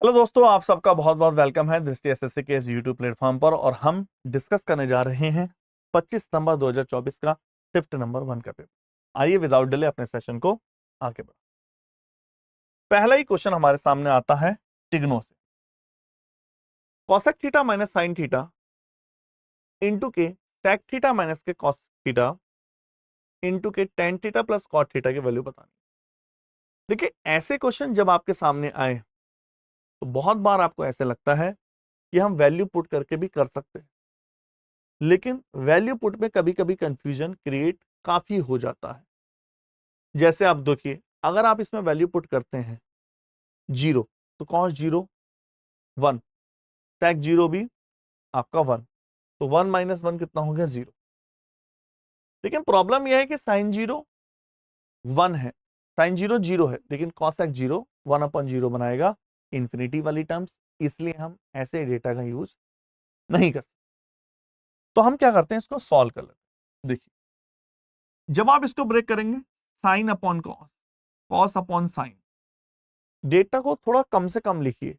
Hello दोस्तों, आप सबका बहुत बहुत वेलकम है दृष्टि एसएससी के इस यूट्यूब प्लेटफॉर्म पर। और हम डिस्कस करने जा रहे हैं 25 सितंबर 2024 का शिफ्ट नंबर 1 का पेपर। आइए विदाउट डिले अपने सेशन को आगे बढ़ाएं। पहला ही क्वेश्चन हमारे सामने आता है टिग्नो से। Cosec theta minus sine theta into के सेक थीटा माइनस के कॉस थीटा इंटू के tan theta plus cot theta की वैल्यू बतानी। देखिए, ऐसे क्वेश्चन जब आपके सामने आए तो बहुत बार आपको ऐसे लगता है कि हम वैल्यू पुट करके भी कर सकते हैं, लेकिन वैल्यू पुट में कभी कभी कंफ्यूजन क्रिएट काफी हो जाता है। जैसे आप देखिए, अगर आप इसमें वैल्यू पुट करते हैं 0 तो कॉस 0 1, सेक 0 भी आपका 1, तो 1 माइनस 1 कितना हो गया 0। लेकिन प्रॉब्लम यह है कि साइन 0 1 है, साइन 0 0 है, लेकिन कॉसेक 0 1 अपॉन 0 बनाएगा इंफिनिटी वाली टर्म्स, इसलिए हम ऐसे डेटा का यूज नहीं कर सकते। तो हम क्या करते हैं, इसको सॉल्व कर लेते हैं। देखिए, जब आप इसको ब्रेक करेंगे sine upon cos, cos upon sine, data को थोड़ा कम से कम लिखिए।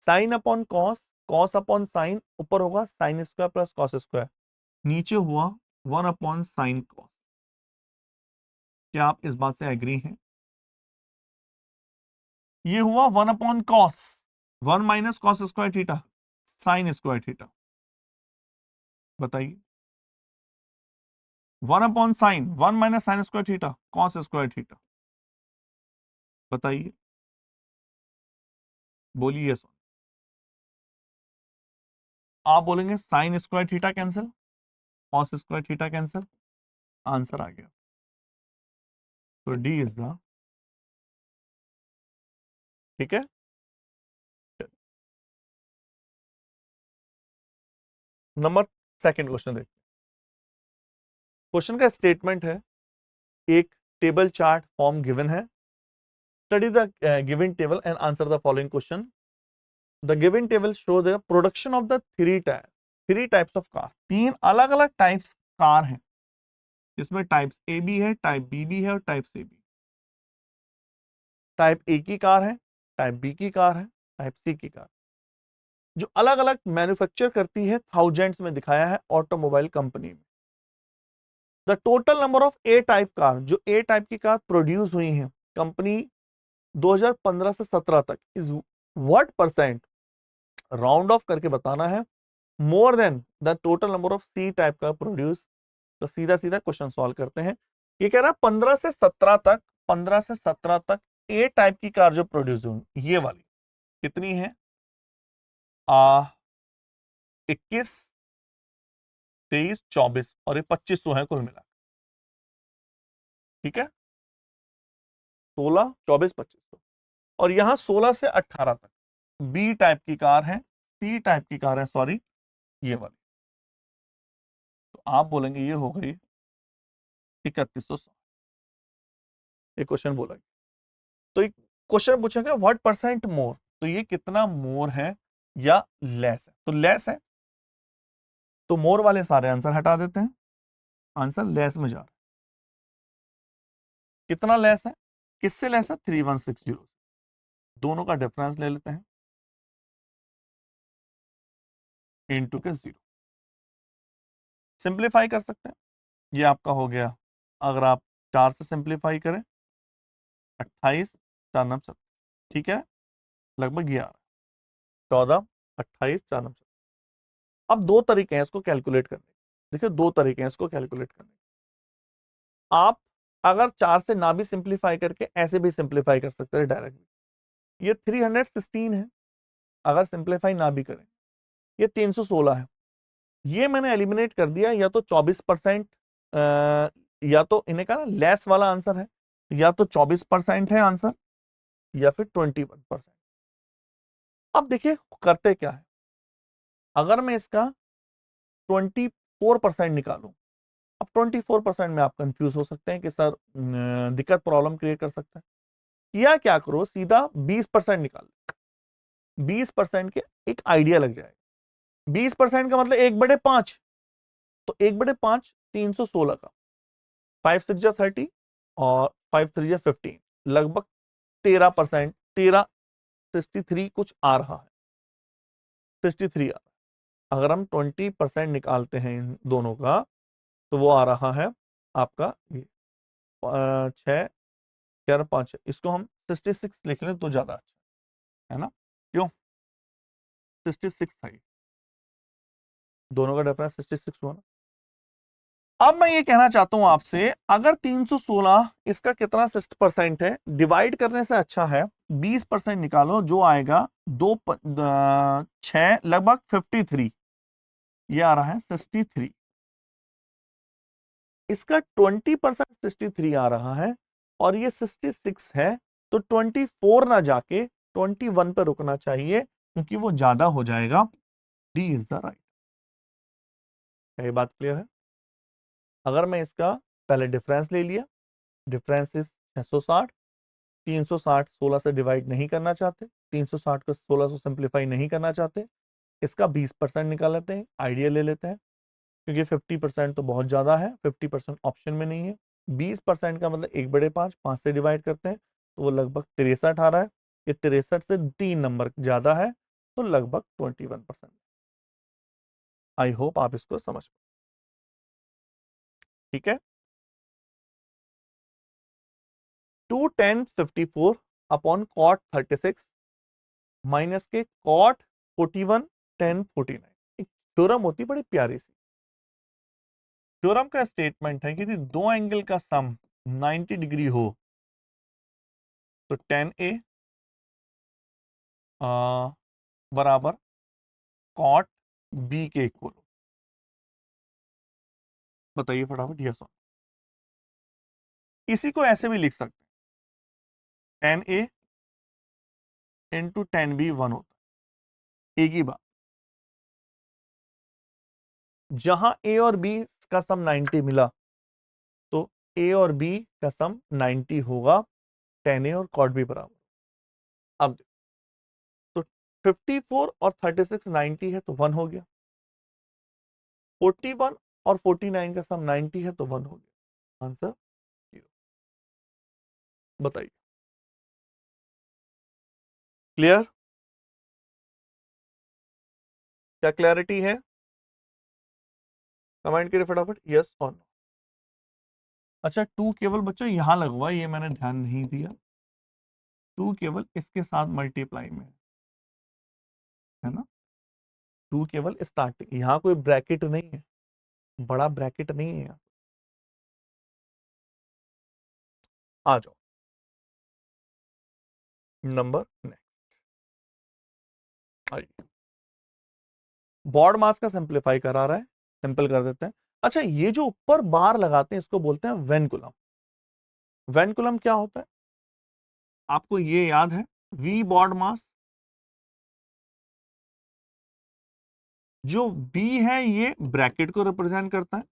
Sine upon cos, cos upon sine, ऊपर होगा sine square plus cos square, नीचे हुआ 1 अपॉन साइन कॉस। क्या आप इस बात से एग्री हैं? ये हुआ 1 upon cos, 1 minus cos square theta sine square theta. बताइए, 1 upon sine, 1 minus sine square theta cos square theta. बताइए, बोलिए। आप बोलेंगे sine square theta cancel, cos square theta cancel, answer आ गया। तो डी इज द, ठीक है। नंबर सेकंड क्वेश्चन देखते हैं। क्वेश्चन का स्टेटमेंट है, एक टेबल चार्ट फॉर्म गिवन है, study the given table and answer the following question. The given table show the production of the three types of car. तीन अलग अलग टाइप्स कार हैं, इसमें टाइप्स ए बी है, type B भी है और टाइप सी भी। टाइप ए की कार है, टाइप बी की कार है, टाइप सी की कार, जो अलग अलग मैन्युफैक्चर करती है, थाउजेंड्स में दिखाया है ऑटोमोबाइल कंपनी में। The total number of A type car, जो ए टाइप की कार प्रोड्यूस हुई हैं कंपनी 2015 से 17 तक, is what percent, round off करके बताना है, more than the total number of C type का प्रोड्यूस। तो सीधा सीधा क्वेश्चन सॉल्व करते हैं। ये कह रहा है 15 से 17 तक, 15 से 17 तक ए टाइप की कार जो प्रोड्यूस हुई, ये वाली कितनी है, 21, 23, 24 और ये 2500 है कुल मिला। ठीक है, 16, 24, 2500। और यहां 16 से 18 तक बी टाइप की कार है, सी टाइप की कार है, सॉरी, ये वाली। तो आप बोलेंगे ये हो गई 3100। ये क्वेश्चन बोला, तो एक क्वेश्चन पूछेगा व्हाट परसेंट मोर, तो ये कितना मोर है या लेस है। तो लेस है, तो मोर वाले सारे आंसर हटा देते हैं, आंसर लेस में जा रहा है। कितना लेस है, किससे लेस है, 3160। दोनों का डिफरेंस ले लेते हैं, इनटू के 0। सिंप्लीफाई कर सकते हैं, ये आपका हो गया। अगर आप 4 से सिंप्लीफाई करें 28, 4 9 7, ठीक है, लगभग 11, 14, 28, 4 9 7। अब दो तरीके हैं इसको कैलकुलेट करने के। देखिए, दो तरीके हैं इसको कैलकुलेट करने के। आप अगर 4 से ना भी सिंप्लीफाई करके ऐसे भी सिंप्लीफाई कर सकते हैं डायरेक्टली। ये 316 है, अगर सिंप्लीफाई ना भी करें ये 316 है। ये मैंने एलिमिनेट कर दिया, या तो 24%, या तो इन्हें का ना लेस वाला आंसर है, या तो 24% है आंसर, या फिर 21%। अब देखिए करते क्या है, अगर मैं इसका 24% निकालूं, अब 24% में आप कंफ्यूज हो सकते हैं कि सर दिक्कत प्रॉब्लम क्रिएट कर सकता है। किया क्या करो, सीधा 20% निकाल, 20% के एक आइडिया लग जाएगा। 20% का मतलब 1/5, तो 1/5 316 का, 5 6 जा 30 और 5 3 जा 15, लगभग 13%, 13 63 कुछ आ रहा है, 63 आ रहा है। अगर हम 20% निकालते हैं इन दोनों का तो वो आ रहा है आपका ये 6 4 5, इसको हम 66 लिख लें तो ज्यादा अच्छा है ना, क्यों? 66 था ये, दोनों का डिफरेंस 66 हुआ ना। अब मैं ये कहना चाहता हूं आपसे, अगर 316 इसका कितना 60% है, डिवाइड करने से अच्छा है 20% निकालो, जो आएगा 6 लगभग 53, ये आ रहा है 63। इसका 20% 63 आ रहा है और ये 66 है, तो 24 ना जाके 21 पे रुकना चाहिए, क्योंकि वो ज्यादा हो जाएगा। D is the right. ये बात क्लियर है? अगर मैं इसका पहले डिफरेंस ले लिया, डिफरेंस इज 660, 360 16 से डिवाइड नहीं करना चाहते, 360 को 16 से सिंप्लीफाई नहीं करना चाहते, इसका 20% निकाल लेते हैं, आइडिया ले लेते हैं, क्योंकि 50% तो बहुत ज्यादा है, 50% ऑप्शन में नहीं है। 20% का मतलब 1/5, 5 से डिवाइड करते हैं तो वो लगभग 63 आ रहा है। ये 63 से 3 नंबर ज्यादा है, तो लगभग 21%। आई होप आप इसको समझ पाए। ठीक है, 21054 अपॉन कॉट 36 माइनस के कॉट 41 10 49। एक थ्योरम होती बड़ी प्यारी सी। थ्योरम का स्टेटमेंट है कि यदि दो एंगल का सम 90 डिग्री हो तो tan A बराबर कॉट B के इक्वल हो। बताइए फटाफट यस और। इसी को ऐसे भी लिख सकते हैं, tan A into tan B 1 होता है। एक ही बात, जहां A और B का सम 90 मिला तो A और B का सम 90 होगा, tan A और cot B बराबर। अब तो 54 और 36 90 है तो 1 हो गया, 41 और 49 का सम 90 है तो 1 हो गया, आंसर 0। बताइए, क्लियर? क्या क्लैरिटी है? कमेंट करिए फटाफट यस और नो। अच्छा, 2 केवल बच्चा यहां लगवा, ये मैंने ध्यान नहीं दिया, 2 केवल इसके साथ मल्टीप्लाई में है ना, 2 केवल स्टार्टिंग, यहां कोई ब्रैकेट नहीं है, बड़ा ब्रैकेट नहीं है यहाँ। आ जाओ नंबर नेक्स्ट, आइए। बॉड मास का सिंप्लीफाई करा रहा है, सिंपल कर देते हैं। अच्छा, ये जो ऊपर बार लगाते हैं इसको बोलते हैं वेनकुलम। वेनकुलम क्या होता है आपको ये याद है? वी बॉड मास, जो बी है ये ब्रैकेट को रिप्रेजेंट करता है,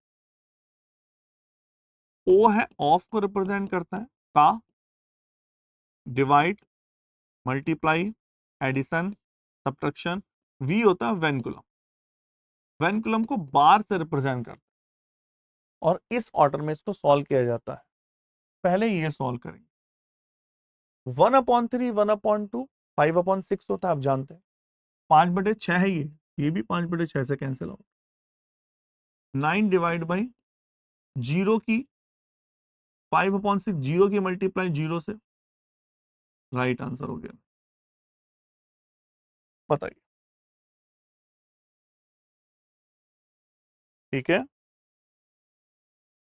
ओ है ऑफ को रिप्रेजेंट करता है, का divide multiply addition subtraction, V होता है वेनकुलम। वेनकुलम को बार से रिप्रेजेंट करता है और इस ऑर्डर में इसको सॉल्व किया जाता है। पहले ये सॉल्व करेंगे, 1/3 1/2 5/6 होता है, आप जानते हैं, 5/6 है, ये भी 5/6 से कैंसिल हो, 9 डिवाइड बाई जीरो की 5/6, जीरो की मल्टीप्लाई जीरो से, राइट आंसर हो गया। बताइए, ठीक है,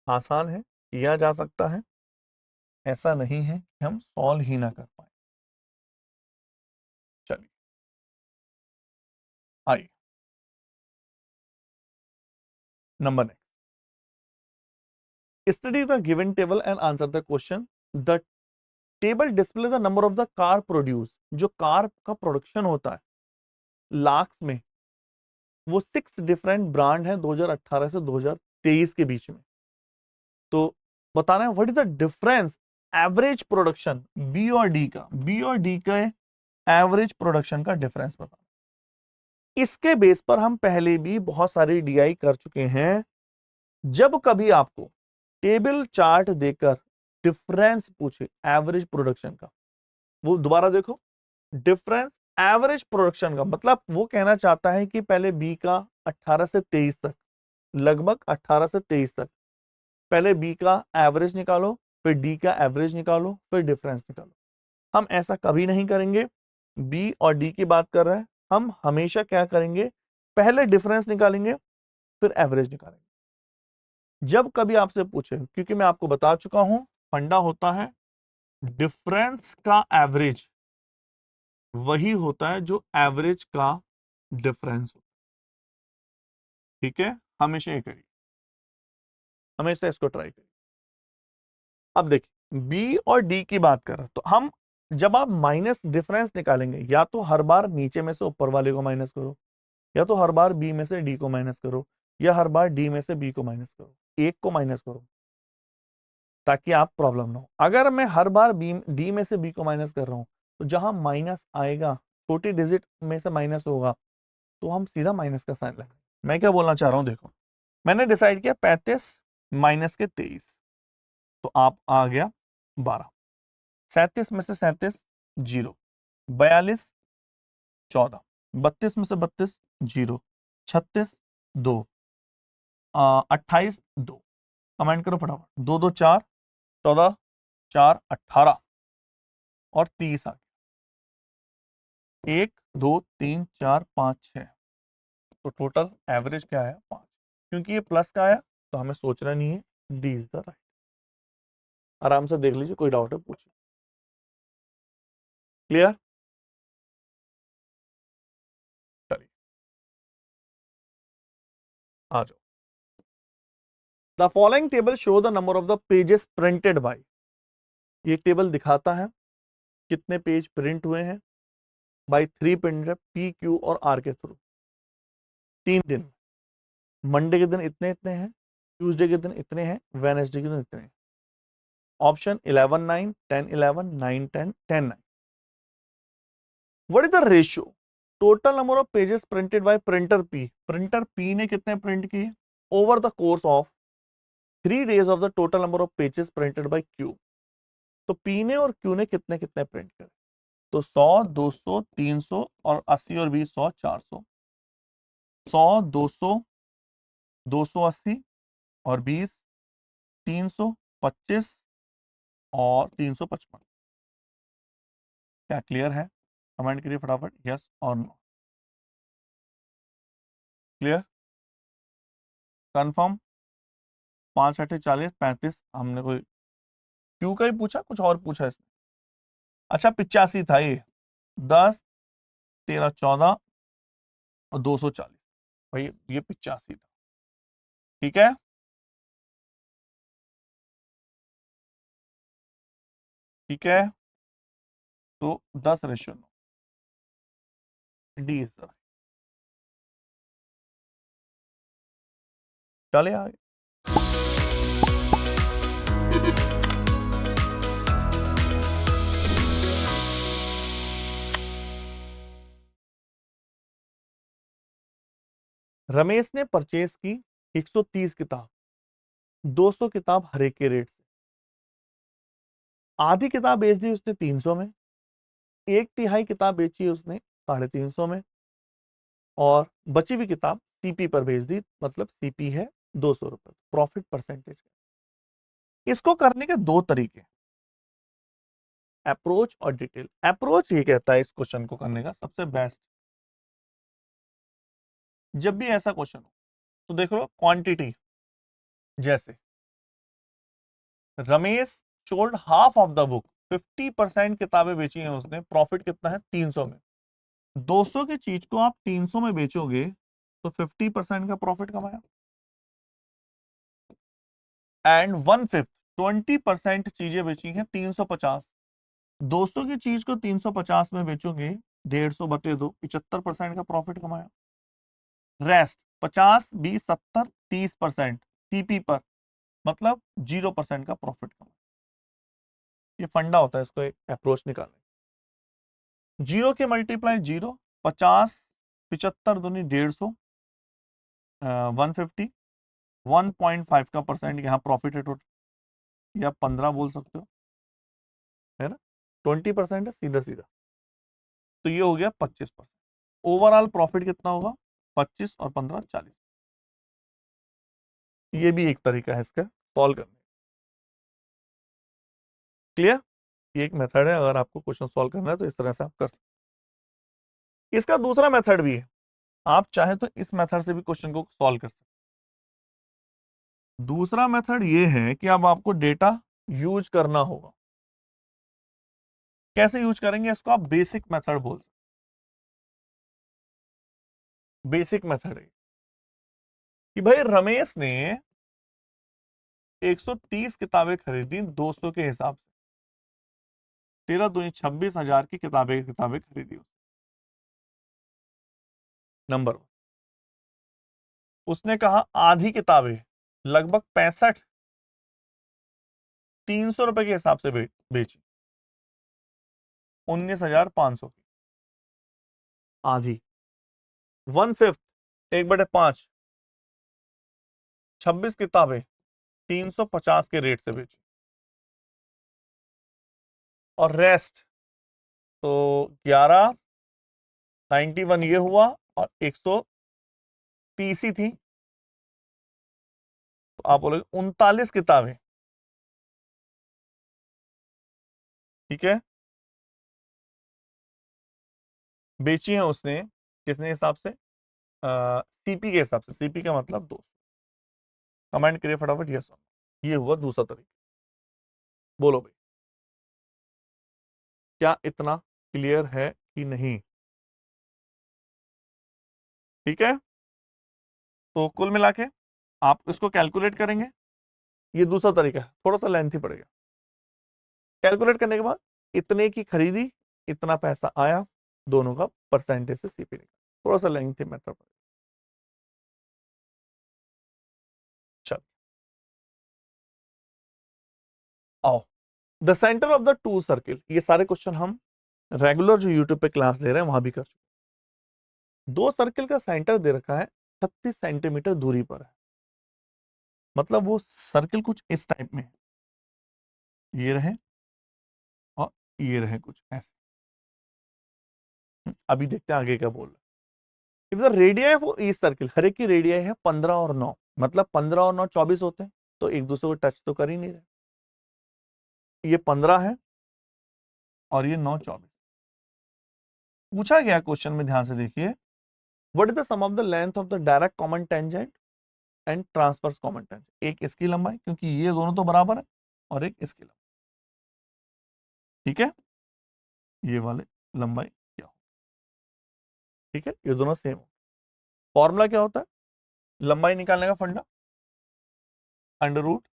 आसान है, किया जा सकता है, ऐसा नहीं है कि हम सॉल्व ही ना कर पाए। चलिए आइए, number next, study the given table and answer the question. The table display the number of the car produce, जो कार का प्रोडक्शन होता है लाख्स में, वो 6 डिफरेंट ब्रांड है 2018 से 2023 के बीच में। तो बताना है what is the difference average production B और डी का, बी और डी का एवरेज प्रोडक्शन का डिफरेंस बताना। इसके बेस पर हम पहले भी बहुत सारी डीआई कर चुके हैं। जब कभी आपको टेबल चार्ट देकर डिफरेंस पूछे एवरेज प्रोडक्शन का, वो दोबारा देखो, डिफरेंस एवरेज प्रोडक्शन का, मतलब वो कहना चाहता है कि पहले बी का 18 से 23 तक, लगभग 18 से 23 तक, पहले बी का एवरेज निकालो, फिर डी का एवरेज निकालो, फिर डिफरेंस निकालो। हम ऐसा कभी नहीं करेंगे। बी और डी की बात कर रहे हैं, हम हमेशा क्या करेंगे, पहले डिफरेंस निकालेंगे फिर एवरेज निकालेंगे। जब कभी आपसे पूछे, क्योंकि मैं आपको बता चुका हूं फंडा होता है डिफरेंस का एवरेज वही होता है जो एवरेज का डिफरेंस हो। ठीक है, हमेशा ये करिए, हमेशा इसको ट्राई करिए। अब देखिए बी और डी की बात कर रहे हैं, तो हम जब आप माइनस डिफरेंस निकालेंगे, या तो हर बार नीचे में से ऊपर वाले को माइनस करो, या तो हर बार बी में से डी को माइनस करो, या हर बार डी में से बी को माइनस करो, एक को माइनस करो ताकि आप प्रॉब्लम ना हो। अगर मैं हर बार बी डी में से बी को माइनस कर रहा हूं, तो जहां माइनस आएगा, छोटी डिजिट में से माइनस होगा, तो हम सीधा माइनस का साइन लगाएंगे। मैं क्या बोलना चाह रहा हूं, देखो मैंने डिसाइड किया 35 माइनस के 23, तो आप आ गया 12, 37 में से 37 जीरो, 42 14, 32 में से 32 जीरो, 36 2, 28 2, कमेंट करो फटाफट, 2 2 4, 14 4 18 और 30 आ गया, 1 2 3 4 5 6, तो टोटल एवरेज क्या है 5। क्योंकि ये प्लस का आया तो हमें सोचना नहीं है, डी इज द राइट। आराम से देख लीजिए, कोई डाउट है पूछिए। क्लियर, चलिए आ जाओ। The following table show the number of the pages printed by, ये टेबल दिखाता है कितने पेज प्रिंट हुए हैं बाय 3 प्रिंटर पी क्यू और आर के थ्रू 3 दिन। मंडे के दिन इतने इतने हैं, ट्यूसडे के दिन इतने हैं, वेडनेसडे के दिन इतने हैं। Option 11 9 10 11 9 10 10 9। What is the ratio total number of pages printed by printer P, printer P ने कितने प्रिंट किए over the course of 3 days of the total number of pages printed by Q. तो P ने और Q ने कितने कितने print करे, तो 100 200 300 और 80 और 20 100 400, 100 200 280 और 20 325 और 355। क्या क्लियर है, कमेंट करिए फटाफट यस और नो। Clear, confirm. 5 8 40 35, हमने कोई क्यू का ही पूछा, कुछ और पूछा इसने। अच्छा 85 था ये, 10 13 14 और 240, भाई ये 85 था। ठीक है, ठीक है, तो 10:9, डी इज द राइट। चले आगे। रमेश ने परचेज की 130 किताब, 200 किताब हर एक के रेट से। आधी किताब बेच दी उसने 300 में, 1/3 किताब बेची उसने 350 में, और बची हुई किताब सीपी पर बेच दी, मतलब सीपी है 200 रुपए, प्रॉफिट परसेंटेज। इसको करने के दो तरीके, अप्रोच और डिटेल। अप्रोच ये कहता है इस क्वेश्चन को करने का सबसे बेस्ट, जब भी ऐसा क्वेश्चन हो तो देख लो क्वांटिटी, जैसे Ramesh sold half of the book, 50% किताबें बेची हैं उसने, प्रॉफिट कितना है 300 में। 200 की चीज को आप 300 में बेचोगे तो 50% का प्रॉफिट कमाया। एंड 1/5 20% चीजें बेची हैं 350, 200 की चीज को 350 में बेचोगे, 150 बटे 2 75% का प्रॉफिट कमाया। रेस्ट 50 20 70 30% सीपी पर, मतलब 0% का प्रॉफिट कमाया। ये फंडा होता है, इसको एक अप्रोच निकालने। जीरो के मल्टीप्लाई जीरो, 50 75 दूनी 150, 150, 1.5 का परसेंट यहाँ प्रॉफिट है टोटल, या 15 बोल सकते हो, है ना, 20% है सीधा सीधा। तो ये हो गया 25%। ओवरऑल प्रॉफिट कितना होगा? 25 और 15 40। ये भी एक तरीका है इसका सॉल्व करने। क्लियर? ये एक मेथड है, अगर आपको क्वेश्चन सॉल्व करना है तो इस तरह से आप कर सकते। इसका दूसरा मेथड भी है, आप चाहे तो इस मेथड से भी क्वेश्चन को सॉल्व कर सकते। दूसरा मेथड ये है कि अब आपको डेटा यूज करना होगा। कैसे यूज करेंगे इसको? आप बेसिक मेथड बोल सकते। बेसिक मेथड है कि भाई रमेश ने 130 किताबें खरीदी 200 के हिसाब से, 13 दूनी 26,000 की किताबें खरीदी नंबर 1। उसने कहा आधी किताबें लगभग 65 300 रुपए के हिसाब से बेची, 19,500 की आधी। 1/5, 1/5, 26 किताबें 350 के रेट से बेची, और रेस्ट तो 1191 ये हुआ, और 130 ही थी, तो आप बोलोगे 39 किताबें। ठीक है, बेची है उसने किसने हिसाब से? सीपी के हिसाब से। सीपी का मतलब 200। कमेंट करिए फटाफट यस। ये हुआ दूसरा तरीका। बोलो भाई, क्या इतना क्लियर है कि नहीं? ठीक है, तो कुल मिला के आप इसको कैलकुलेट करेंगे। ये दूसरा तरीका है, थोड़ा सा लेंथी पड़ेगा। कैलकुलेट करने के बाद इतने की खरीदी, इतना पैसा आया, दोनों का परसेंटेज से सीपी निकाल। थोड़ा सा लेंथी मेथड पड़ेगा। चल आओ, the centre of the two circle. ये सारे क्वेश्चन हम रेगुलर जो यूट्यूब पे क्लास ले रहे हैं वहां भी कर चुके। दो सर्किल का सेंटर दे रखा है 36 सेंटीमीटर दूरी पर है। मतलब वो सर्किल कुछ इस टाइप में है, ये रहे और ये रहे कुछ ऐसे। अभी देखते हैं आगे क्या बोल रहे हैं। If the radii for each circle, हर एक की रेडियाई है 15 और 9, मतलब 15 और 9 24 होते हैं, तो एक दूसरे को टच तो कर ही नहीं रहे। ये 15 है और ये 9 24। पूछा गया क्वेश्चन में, ध्यान से देखिए, what is the sum of the length of the direct common tangent and transverse common tangent. एक इसकी लंबाई, क्योंकि ये दोनों तो बराबर है, और एक इसकी लंबाई। ठीक है, ये वाले लंबाई क्या हो? ठीक है, ये दोनों सेम हो। फॉर्मूला क्या होता है लंबाई निकालने का? फंडा अंडर रूट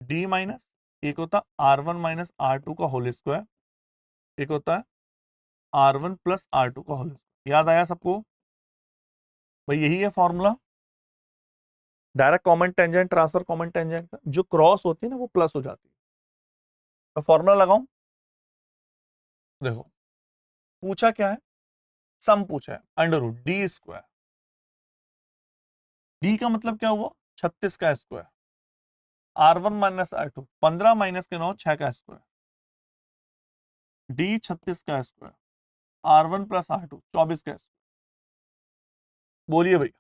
डी माइनस, एक होता है R1 माइनस R2 का होल स्क्वायर, एक होता है R1 प्लस R2 का होल स्क्वायर। याद आया सबको? भाई यही है formula direct common tangent transfer common tangent का। जो क्रॉस होती है ना वो प्लस हो जाती है। तो फॉर्मूला लगाऊं, देखो पूछा क्या है? सम पूछा है, under root D square. D का मतलब क्या हुआ? 36 का square. R1 minus R2 15 minus के 9 6 का स्क्वायर। डी 36 का स्क्वायर, R1 प्लस R2 24 का स्क्वायर। बोलिए भैया,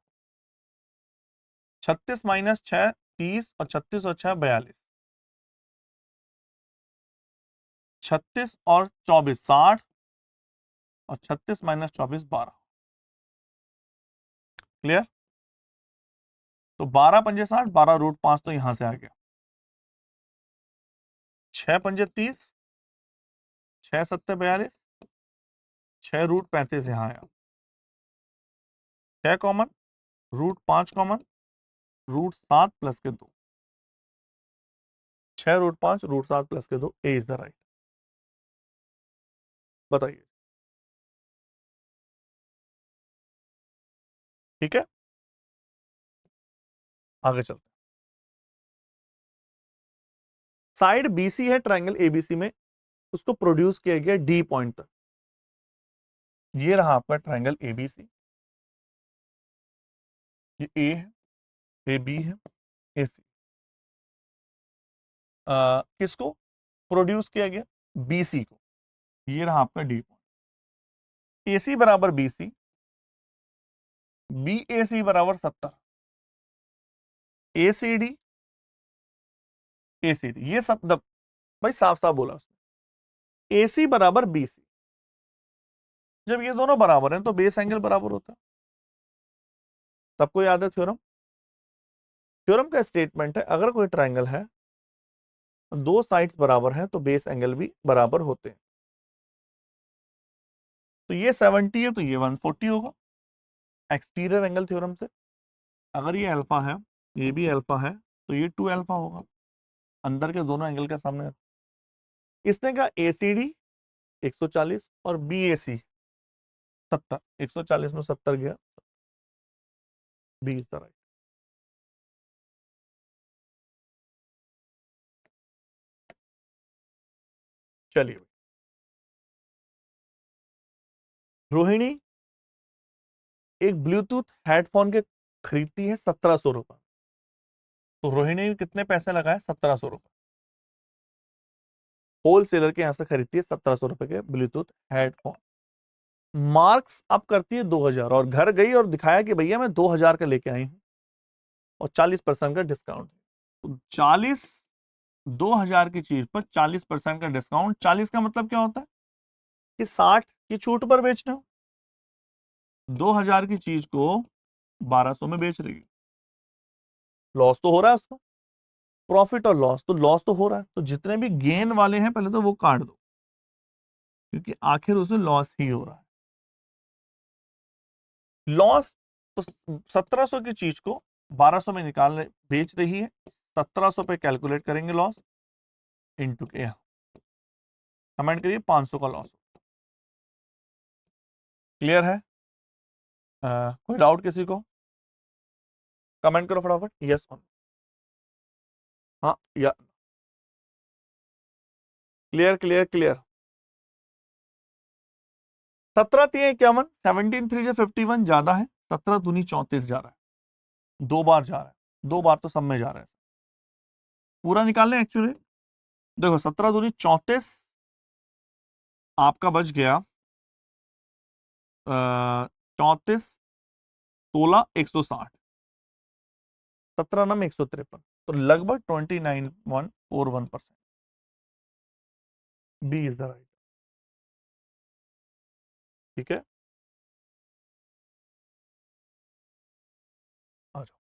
36 माइनस 6 30, और 36 और 6 42, 36 और 24 60, और 36 माइनस 24 12। क्लियर? तो 12 पंजे 60, 12 रूट 5 तो यहां से आ गया, 6 पंजे 30, 6 सत्ते 42, 6 रूट 35 यहां आया, 6 common, root 5 common, root 7 plus के 2, 6 रूट 5 रूट 7 प्लस के 2, ए इज द राइट। बताइए। ठीक है, आगे चलते हैं। साइड बीसी है ट्रायंगल एबीसी में, उसको प्रोड्यूस किया गया डी पॉइंट तक। ये रहा आपका ट्रायंगल एबीसी, ये ए है, ए बी है, ए सी। किसको प्रोड्यूस किया गया? बीसी को। ये रहा आपका डी पॉइंट। AC बराबर BC, BAC बराबर 70, ACD ACD ये सब भाई साफ साफ बोला उसने। AC बराबर BC, जब ये दोनों बराबर हैं तो बेस एंगल बराबर होता है। सबको याद है थ्योरम? थ्योरम का स्टेटमेंट है अगर कोई ट्रायंगल है, दो साइड्स बराबर हैं तो बेस एंगल भी बराबर होते हैं। तो ये 70 है तो ये 140 होगा एक्सटीरियर एंगल थ्योरम से। अगर ये अल्फा है, ये भी अल्फा है, तो ये 2 अल्फा होगा, अंदर के दोनों एंगल के सामने। इसने कहा ACD 140 और BAC 70, 140 में 70 गया, B इज द राइट। चलिए, रोहिणी एक ब्लूटूथ हेडफोन के खरीदती है 1700 रुपए, तो रोहिणी ने कितने पैसे लगाए? 1700 रुपए। होलसेलर के यहां से खरीदती है 1700 रुपए के ब्लूटूथ हेडफोन। मार्क्स अप करती है 2000 और घर गई और दिखाया कि भैया मैं 2000 का लेके आई हूं और 40% का डिस्काउंट। तो 2000 की चीज पर 40% का डिस्काउंट। 40 का मतलब क्या होता है कि 60 की छूट पर बेचना। 2000 की चीज को 1200 में बेच रही है, लॉस तो हो रहा है उसको। प्रॉफिट और लॉस, तो लॉस तो हो रहा है, तो जितने भी गेन वाले हैं पहले तो वो काट दो, क्योंकि आखिर उसे लॉस ही हो रहा है। लॉस तो 1700 की चीज को 1200 में निकाल बेच रही है, 1700 पे कैलकुलेट करेंगे लॉस इनटू के, कमेंट करिए 500 का लॉस। क्लियर है? कोई डाउट किसी को? कमेंट करो फटाफट, यस ऑन। हाँ या क्लियर क्लियर क्लियर। 17 3 51, 17 3 जो 51 ज्यादा है, 17 दूनी 34 जा रहा है, दो बार जा रहा है, दो बार तो सब में जा रहा है। पूरा निकाल लें एक्चुअली, देखो 17 दूनी 34, आपका बच गया 34, 16 160, 17 नम 153, तो लगभग 29.41%। B is the right. ठीक है, आ जाओ।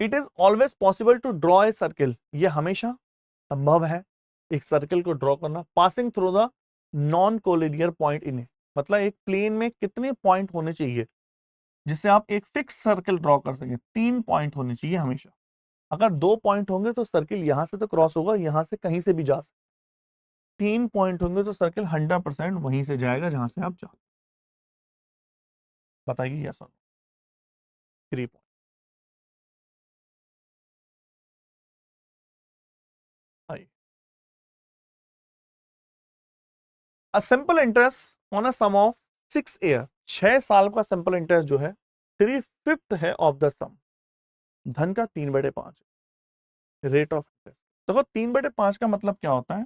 It is always possible to draw a circle, ये हमेशा संभव है एक सर्किल को ड्रॉ करना, passing through the non collinear point in, मतलब एक प्लेन में कितने पॉइंट होने चाहिए जिससे आप एक फिक्स सर्किल ड्रॉ कर सकें? 3 पॉइंट होने चाहिए हमेशा। अगर 2 पॉइंट होंगे तो सर्किल यहां से तो क्रॉस होगा, यहां से कहीं से भी जा सकते। 3 पॉइंट होंगे तो सर्किल 100% वहीं से जाएगा जहां से आप जा। बताइए यस और नो। 3 पॉइंट। आइए, a simple interest on a sum of 6 year, 6 साल का सिंपल इंटरेस्ट जो है 3/5 है ऑफ द सम, धन का 3/5 रेट ऑफ इंटरेस्ट। देखो 3/5 का मतलब क्या होता है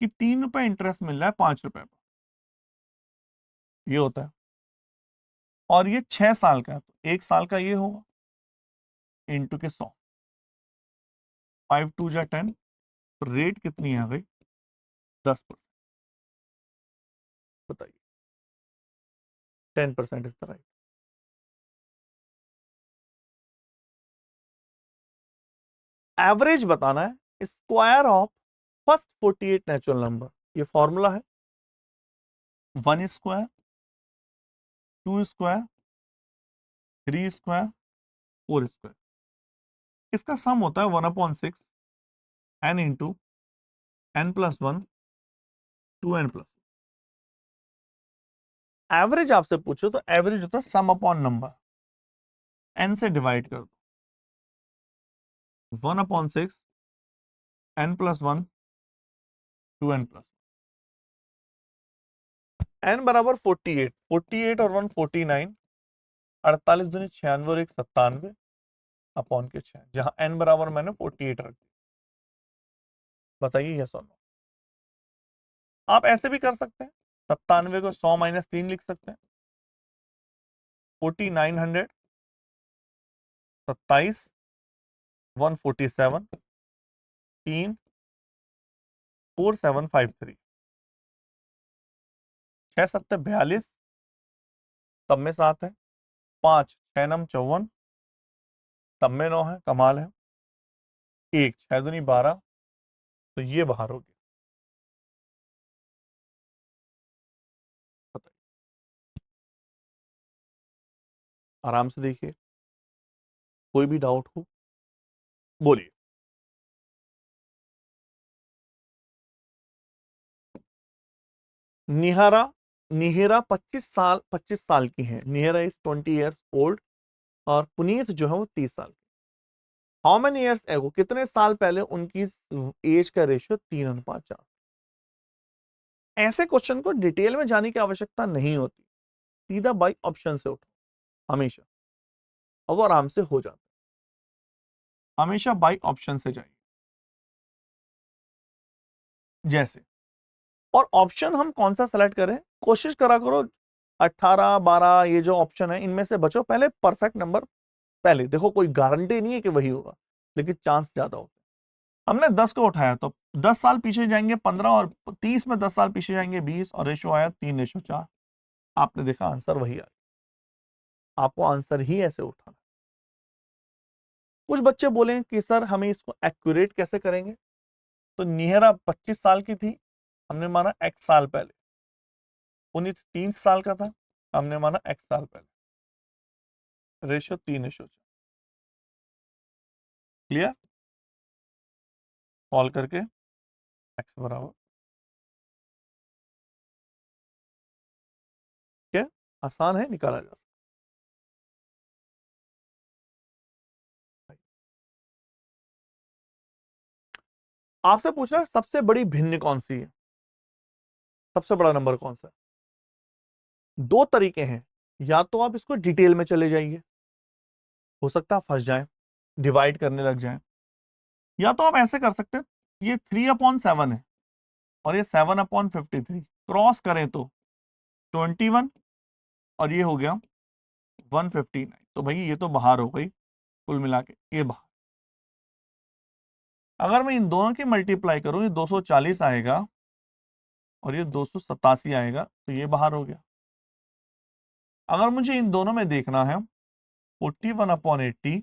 कि 3 रुपए इंटरेस्ट मिल रहा है 5 रुपए पर, ये होता है। और ये 6 साल का है, तो 1 साल का ये होगा इंटू के 100, 5 2 जा 10, तो रेट कितनी आ गई? 10%। बताइए, 10% इज द राइट। एवरेज बताना है square of first 48 natural number, ये फॉर्मूला है 1 स्क्वायर, 2 स्क्वायर, 3 स्क्वायर, 4 स्क्वायर। इसका सम होता है 1/6 n into n+1 2n+। Average आपसे पूछो तो एवरेज होता है सम अपॉन नंबर, n से डिवाइड कर दो, 1/6 n+1 2n+। n बराबर 48, 48 और 1 49, 48 दूनी 96 और 1 97 अपॉन के 6, जहां n बराबर मैंने 48 रख दिया। बताइए यस और नो। आप ऐसे भी कर सकते हैं, 97 को 100 माइनस 3 लिख सकते हैं, 4900, 27, 147, 3, 4753, 6 7 42, तब में 7 है, 5 6 9 54, तब में 9 है, कमाल है, 1 6 दूनी 12, तो ये बाहर हो गया। बताइए, आराम से देखिए, कोई भी डाउट हो बोलिए। निहारा निहेरा 25 साल की है। निहेरा इज 20 ईयर्स ओल्ड और पुनीत जो है वो 30 साल। हाउ मेनी ईयर्स एगो, कितने साल पहले उनकी एज का रेशियो 3:4। ऐसे क्वेश्चन को डिटेल में जाने की आवश्यकता नहीं होती, सीधा बाई ऑप्शन से उठो हमेशा, और वो आराम से हो जाता है। हमेशा बाई ऑप्शन से जाइए जैसे, और ऑप्शन हम कौन सा सेलेक्ट करें, कोशिश करा करो 18 12 ये जो ऑप्शन है इनमें से बचो, पहले परफेक्ट नंबर पहले देखो, कोई गारंटी नहीं है कि वही होगा, लेकिन चांस ज्यादा होता है। हमने 10 को उठाया तो 10 साल पीछे जाएंगे 15, और 30 में 10 साल पीछे जाएंगे 20, और रेशो आया 3:4। आपने देखा आंसर वही आया। आपको आंसर ही ऐसे उठाना। कुछ बच्चे बोले कि सर हमें इसको एक्यूरेट कैसे करेंगे, तो निहरा 25 साल की थी, हमने माना x साल पहले, पुनीत 3 साल का था, हमने माना x साल पहले, रेशो 3:4। क्लियर, सॉल्व करके x बराबर, क्या आसान है, निकाला जा सकता। आपसे पूछ रहा है सबसे बड़ी भिन्न कौन सी है, सबसे बड़ा नंबर कौन सा है। दो तरीके हैं, या तो आप इसको डिटेल में चले जाइए, हो सकता है फंस जाए, डिवाइड करने लग जाए, या तो आप ऐसे कर सकते हैं, ये 3/7 है और ये 7/53, क्रॉस करें तो 21, और ये हो गया 159, तो भाई ये तो बाहर हो गई, कुल मिला के ये बाहर। अगर मैं इन दोनों की मल्टीप्लाई करूं, ये 240 आएगा और ये 287 आएगा, तो ये बाहर हो गया। अगर मुझे इन दोनों में देखना है, 41/80,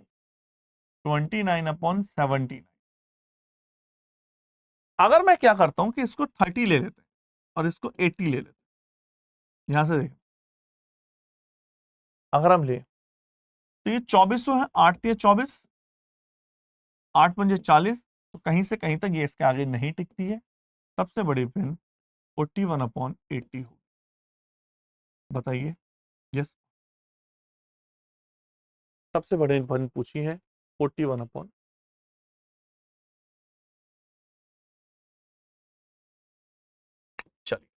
29/79, अगर मैं क्या करता हूं कि इसको 30 ले लेते हैं और इसको 80 ले लेते हैं, यहां से देखें, अगर हम ले तो ये 2400 है, 8 3 24, 8 5 40, तो कहीं से कहीं तक ये इसके आगे नहीं टिकती है। सबसे बड़ी भिन्न 41/80 हो। बताइए, यस, सबसे बड़े भिन्न पूछी है 41/, चलिए।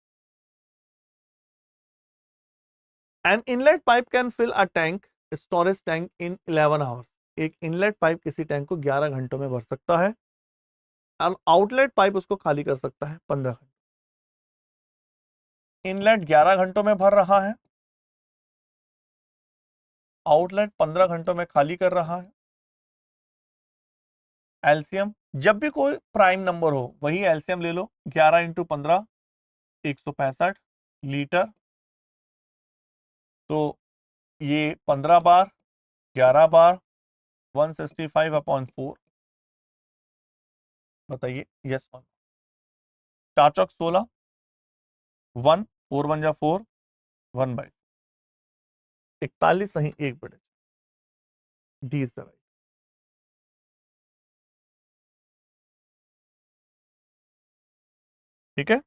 An inlet pipe can fill a tank, storage tank in 11 hours. एक इनलेट पाइप किसी टैंक को 11 घंटों में भर सकता है, और आउटलेट पाइप उसको खाली कर सकता है 15 घंटे। इनलेट 11 घंटों में भर रहा है, आउटलेट 15 घंटों में खाली कर रहा है। एलसीएम, जब भी कोई प्राइम नंबर हो वही एलसीएम ले लो, 11 × 15 165 लीटर, तो ये 15 बार, 11 बार, 165/4। बताइए यस और नो। 4 चौक 16, 1 4 1 जा 4, 1/, 41 सही, 1 बड़े, डी इज द राइट। ठीक है,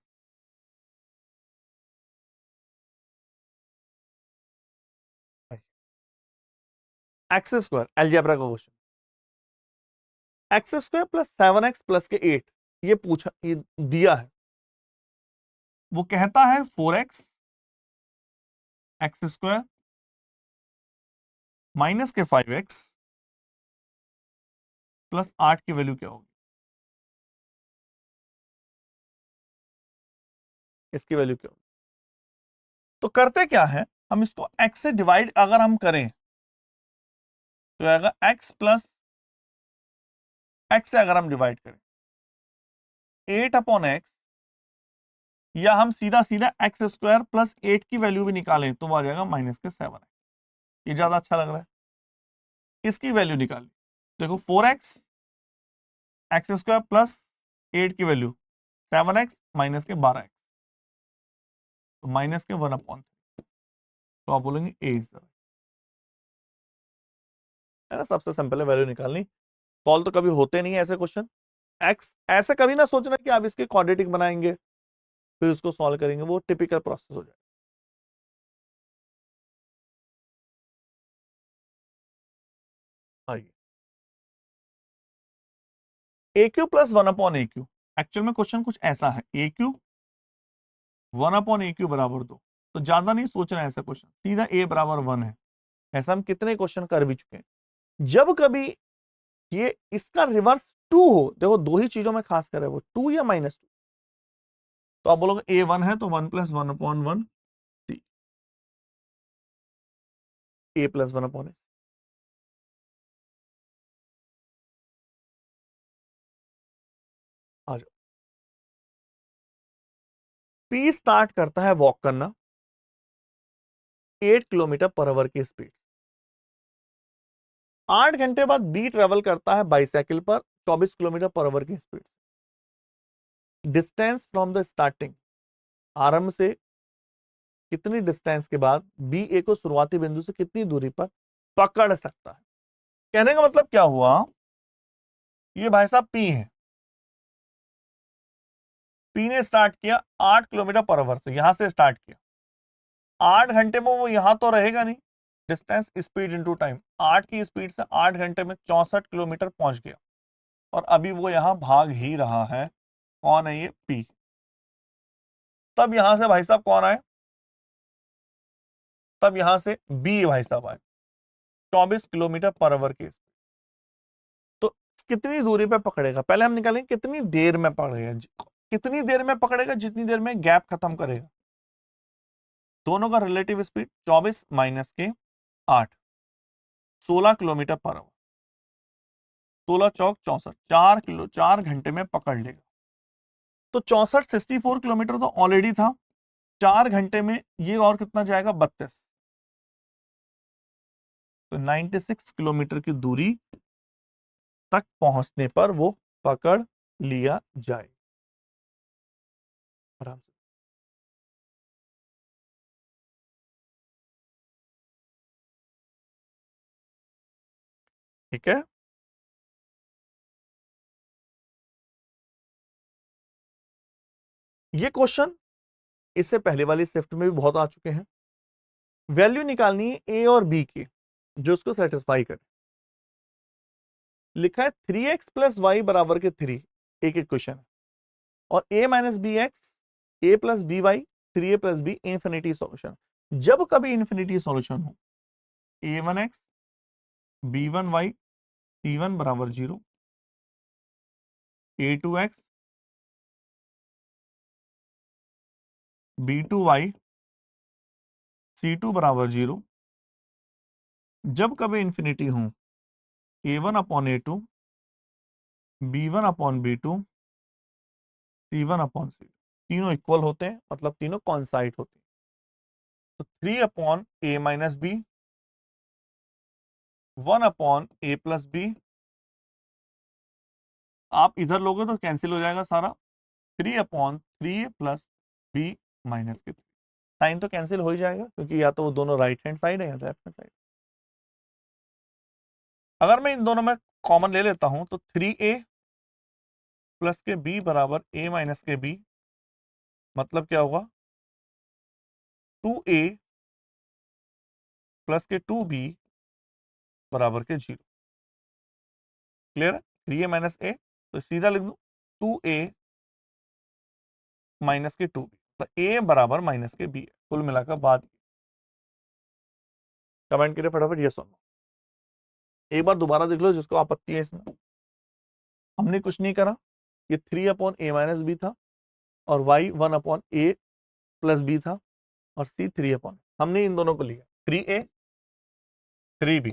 एक्स स्क्वायर अलजेब्रा का क्वेश्चन, x² + 7x + के 8, ये पूछा, ये दिया है, वो कहता है 4x x² माइनस के 5x प्लस 8 की वैल्यू क्या होगी, इसकी वैल्यू क्या होगी। तो करते क्या है, हम इसको x से डिवाइड अगर हम करें तो आएगा x प्लस x से अगर हम डिवाइड करें 8/x, या हम सीधा सीधा एक्स स्क्वायर प्लस 8 की वैल्यू भी निकालें तो वो आ जाएगा -7x। ये ज्यादा अच्छा लग रहा है। इसकी वैल्यू निकाली, देखो 4x एक्स स्क्वायर प्लस 8 की वैल्यू 7x माइनस के 12x, तो माइनस के 1/3, तो आप बोलेंगे ए इज है ना। सबसे सिंपल है वैल्यू निकालनी। सॉल्व तो कभी होते नहीं है ऐसे क्वेश्चन। एक्स ऐसे कभी ना सोचना कि आप इसके क्वाड्रेटिक बनाएंगे फिर उसको सॉल्व करेंगे, वो टिपिकल प्रोसेस हो जाएगा। आइए, ए क्यू प्लस 1/ए क्यू, एक्चुअल में क्वेश्चन कुछ ऐसा है, ए क्यू 1/ए क्यू बराबर 2। तो ज्यादा नहीं सोचना है ऐसा क्वेश्चन, सीधा ए बराबर 1 है। ऐसा हम कितने क्वेश्चन कर भी चुके हैं। जब कभी ये इसका रिवर्स 2 हो, देखो दो ही चीजों में खास कर है वो 2 या -2, तो आप बोलोगे ए 1 है तो 1 + 1/1 ए प्लस 1/s। आ जाओ, पी स्टार्ट करता है वॉक करना 8 किलोमीटर पर आवर की स्पीड। 8 घंटे बाद बी ट्रेवल करता है बाइसाइकिल पर 24 किलोमीटर पर आवर की speed. Distance from the starting, आरंभ से कितनी डिस्टेंस के बाद बी ए को शुरुआती बिंदु से कितनी दूरी पर पकड़ सकता है। कहने का मतलब क्या हुआ, ये भाई साहब पी है, पी ने स्टार्ट किया 8 किलोमीटर पर आवर से, यहां से स्टार्ट किया। 8 घंटे में वो यहां तो रहेगा नहीं, डिस्टेंस स्पीड इनटू टाइम, 8 की स्पीड से 8 घंटे में 64 किलोमीटर पहुंच गया, और अभी वो यहां भाग ही रहा है। कौन है ये, पी। तब यहां से भाई साहब कौन आए, तब यहां से बी भाई साहब आए 24 किलोमीटर पर आवर की स्पीड। तो कितनी दूरी पे पकड़ेगा, पहले हम निकालेंगे कितनी देर में पकड़ेगा, कितनी देर में पकड़ेगा, जितनी देर में गैप खत्म करेगा। दोनों का रिलेटिव स्पीड 24 माइनस के 8, 16 किलोमीटर पर आवर, 16 चौक 64, 4 घंटे में पकड़ लेगा। तो 64 किलोमीटर तो ऑलरेडी था, 4 घंटे में ये और कितना जाएगा, 32, तो 96 किलोमीटर की दूरी तक पहुंचने पर वो पकड़ लिया जाए। आराम से, ठीक है। ये क्वेश्चन इससे पहले वाली शिफ्ट में भी बहुत आ चुके हैं। वैल्यू निकालनी है ए और बी की जो उसको सेटिस्फाई करे। लिखा है 3x + y बराबर के 3, एक क्वेश्चन है, और a - bx, a + by, 3a + b infinity solution. जब कभी इंफिनिटी सॉल्यूशन हो, a1x b1y c1 बराबर 0, a2x b2y c2 बराबर 0। जब कभी इंफिनिटी हो, a1/a2 b1/b2 c1/c2, तीनों इक्वल होते हैं, मतलब तीनों कॉन्साइड होते हैं। तो 3/a - b, 1/a + b, आप इधर लोगे तो कैंसिल हो जाएगा सारा, 3/3a + b - के 3। साइन तो कैंसिल हो ही जाएगा क्योंकि या तो वो दोनों राइट हैंड साइड है या लेफ्ट हैंड साइड। अगर मैं इन दोनों में कॉमन ले लेता हूं तो 3a + के b बराबर a - के b, मतलब क्या होगा, 2a + के 2b बराबर के 0। क्लियर है, 3a - a, तो सीधा लिख दूं 2a - के 2b, तो a बराबर माइनस के b है। कुल मिलाकर बात, कमेंट करिए फटाफट ये सुनो, एक बार दोबारा देख लो जिसको आपत्ति है इसमें। हमने कुछ नहीं करा, ये 3/a - b था और y 1/a + b था। और C 3/, हमने इन दोनों को लिया 3A 3B,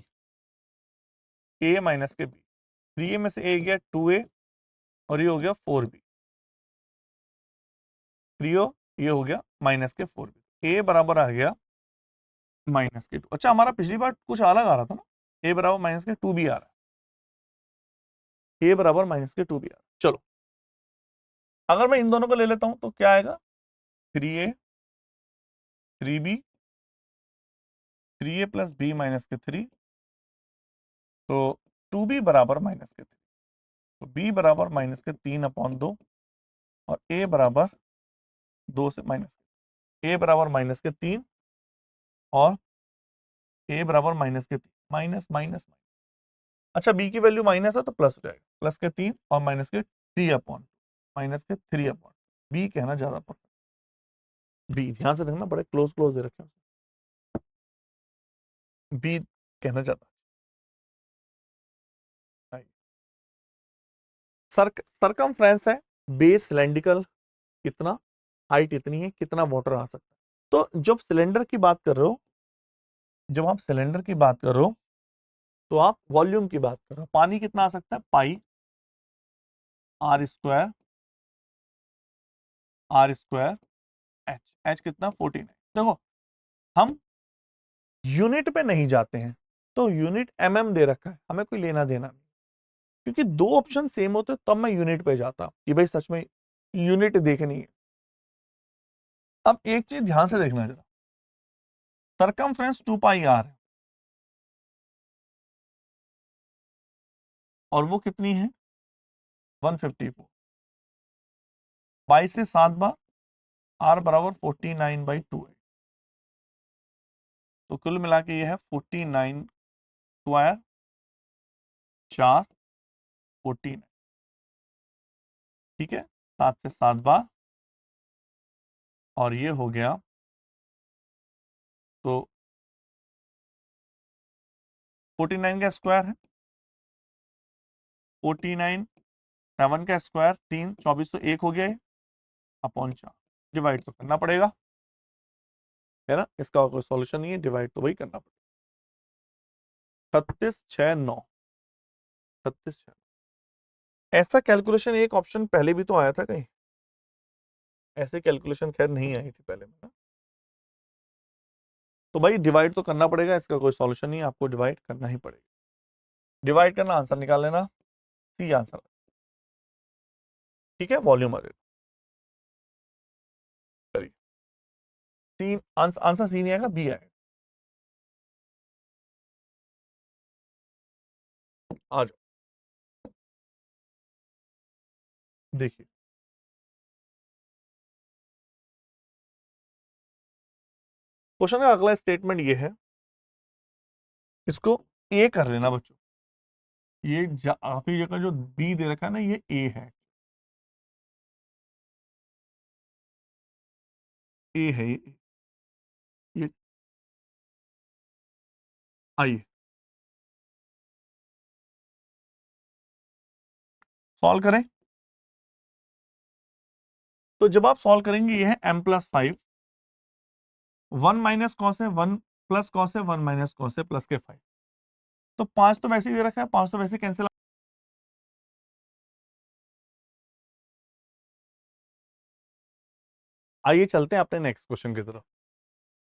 A माइनस के B, 3A में से A गया 2A और ये हो गया 4B, 3O ये हो गया माइनस के 4B, A बराबर आ गया माइनस के 2। अच्छा हमारा पिछली बार कुछ अलग आ रहा था ना, A बराबर माइनस के 2B आ रहा है, A बराबर माइनस के 2B आ रहा है। चलो अगर मैं इन दोनों को ले लेता हूं तो क्या आएगा 3A 3B 3A plus B minus के 3, तो 2B बराबर माइनस के 3, तो B बराबर माइनस के 3/2 और A बराबर 2 से माइनस, A बराबर माइनस के 3 और A बराबर माइनस के 3, माइनस माइनस। अच्छा B की वैल्यू माइनस है तो प्लस हो जाएगा, प्लस के 3 और माइनस के 3/, माइनस के 3/, B कहना ज्यादा परफेक्ट। B ध्यान से देखना, बड़े क्लोज क्लोज दे रखे हैं, B कहना ज्यादा। सरकमफ्रेंस है बेस सिलेंड्रिकल, कितना हाइट इतनी है, कितना वाटर आ सकता है। तो जब सिलेंडर की बात कर रहे हो, जब आप सिलेंडर की बात कर रहे हो तो आप वॉल्यूम की बात कर रहे हो। पानी कितना आ सकता है, पाई आर स्क्वायर एच कितना 49। देखो हम यूनिट पे नहीं जाते हैं, तो यूनिट दे रखा है, हमें कोई लेना देना नहीं, क्योंकि दो ऑप्शन सेम होते तब मैं यूनिट पे जाता कि भाई सच में यूनिट देखनी है। अब एक चीज ध्यान से देखना जरा, सरकमफ्रेंस 2πr है और वो कितनी है 154, 22 से 7 बार r बराबर 49/2 है, तो कुल मिला के ये है 49 स्क्वायर 4 49, ठीक है 7 से 7 बार और ये हो गया, तो 49 का स्क्वायर है 49, 7 का स्क्वायर 3 2401 हो गया है अपॉन 4, डिवाइड तो करना पड़ेगा है ना, इसका कोई सॉल्यूशन नहीं है, डिवाइड तो वही करना पड़ेगा। 36 6 9, 36 6, ऐसा कैलकुलेशन एक ऑप्शन पहले भी तो आया था कहीं, ऐसे कैलकुलेशन खैर नहीं आई थी पहले में ना? तो भाई डिवाइड तो करना पड़ेगा, इसका कोई सॉल्यूशन नहीं है, आपको डिवाइड करना ही पड़ेगा। डिवाइड करना, आंसर निकाल लेना, सी आंसर, ठीक है वॉल्यूम आ जाएगा, सी आंसर, सी नहीं आएगा, बी आएगा। आ जाओ देखिए, क्वेश्चन का अगला स्टेटमेंट ये है, इसको ए कर लेना बच्चों, ये आखिरी जगह जो बी दे रखा है ना ये ए है, ए है ये आइए सॉल्व करें। तो जब आप सॉल्व करेंगे ये है m+5, 1 माइनस कॉस है 1 प्लस कॉस है 1 माइनस कॉस है प्लस के 5, तो 5 तो वैसे ही दे रखा है, 5 तो वैसे कैंसिल। आइए चलते हैं अपने नेक्स्ट क्वेश्चन की तरफ।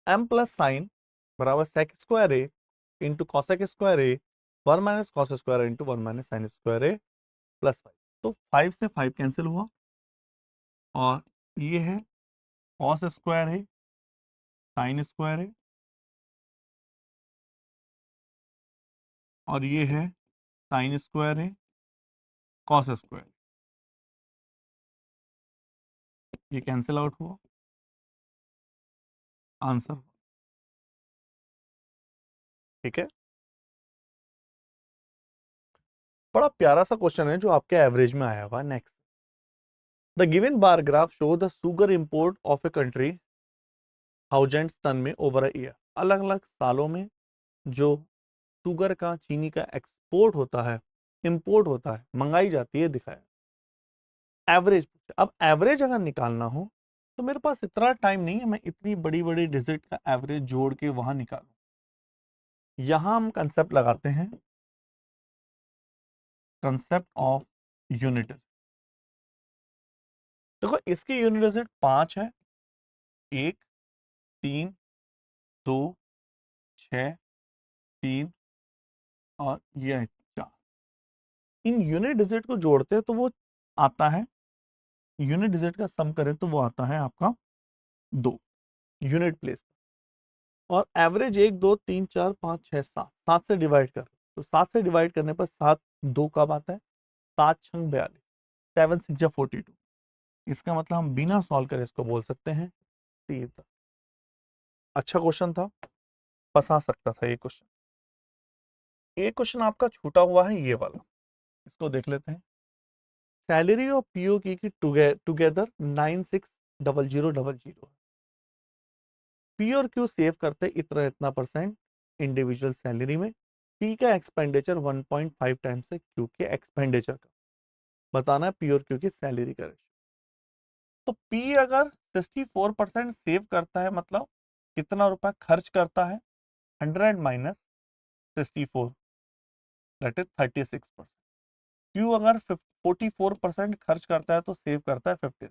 m प्लस साइन बराबर sec square A into cosec square A 1 minus cos square into 1 minus sine square A plus 5, तो 5 से 5 कैंसिल हुआ और ये है कॉस स्क्वायर है साइन स्क्वायर है और ये है साइन स्क्वायर है कॉस स्क्वायर, ये कैंसिल आउट हुआ, आंसर, ठीक है। बड़ा प्यारा सा क्वेश्चन है जो आपके एवरेज में आया हुआ। Next, the given bar graph show the sugar import of a country thousands ton में ओवर अ ईयर, अलग अलग सालों में जो शुगर का चीनी का एक्सपोर्ट होता है, इंपोर्ट होता है, मंगाई जाती है, दिखाया। एवरेज, अब एवरेज अगर निकालना हो तो मेरे पास इतना टाइम नहीं है मैं इतनी बड़ी बड़ी डिजिट का एवरेज जोड़ के वहां निकालूं। यहां हम कंसेप्ट लगाते हैं, कंसेप्ट ऑफ यूनिट। देखो इसकी यूनिट डिजिट 5 है, 1, 3, 2, 6, 3 और ये है 4। इन यूनिट डिजिट को जोड़ते हैं तो वो आता है, यूनिट डिजिट का सम करें तो वो आता है आपका 2 यूनिट प्लेस। और एवरेज 1, 2, 3, 4, 5, 6, 7, 7 से डिवाइड कर, तो 7 से डिवाइड करने पर 7 2 कब आता है, 7 छंग 42, 7 6 जा 42। इसका मतलब हम बिना सॉल्व करे इसको बोल सकते हैं 13। अच्छा क्वेश्चन था, फंसा सकता था ये क्वेश्चन। एक क्वेश्चन आपका छूटा हुआ है ये वाला, इसको देख लेते हैं। सैलरी और पीओ की टुगेदर 960000। पी और क्यू सेव करते इतना इतना परसेंट इंडिविजुअल सैलरी में। पी का एक्सपेंडिचर 1.5 टाइम्स है क्यू के एक्सपेंडिचर का। बताना है पी और क्यू की सैलरी का रेशियो। तो पी अगर 64% सेव करता है मतलब कितना रुपया खर्च करता है, 100 माइनस 64, दैट इज 36%। क्यू अगर 44% खर्च करता है तो सेव करता है 56।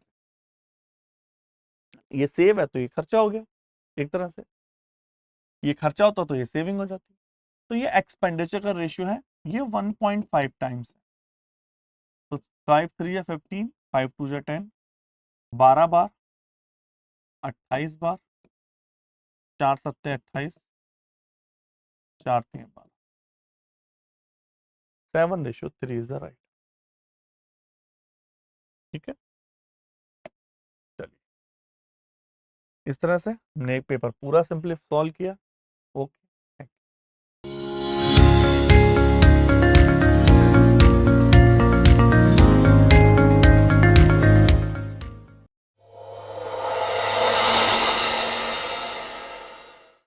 ये सेव है तो ये खर्चा हो गया एक तरह से, ये खर्चा होता तो ये सेविंग हो जाती। तो ये एक्सपेंडिचर का रेशियो है, ये 1.5 टाइम्स है। तो 5 3 या 15, 5 2 या 10, 12 बार, 28 बार, 4 7 28, 4 3 12, 7:3 इज द राइट। ठीक है, चलिए इस तरह से हमने एक पेपर पूरा सिंपली सॉल्व किया। ओके।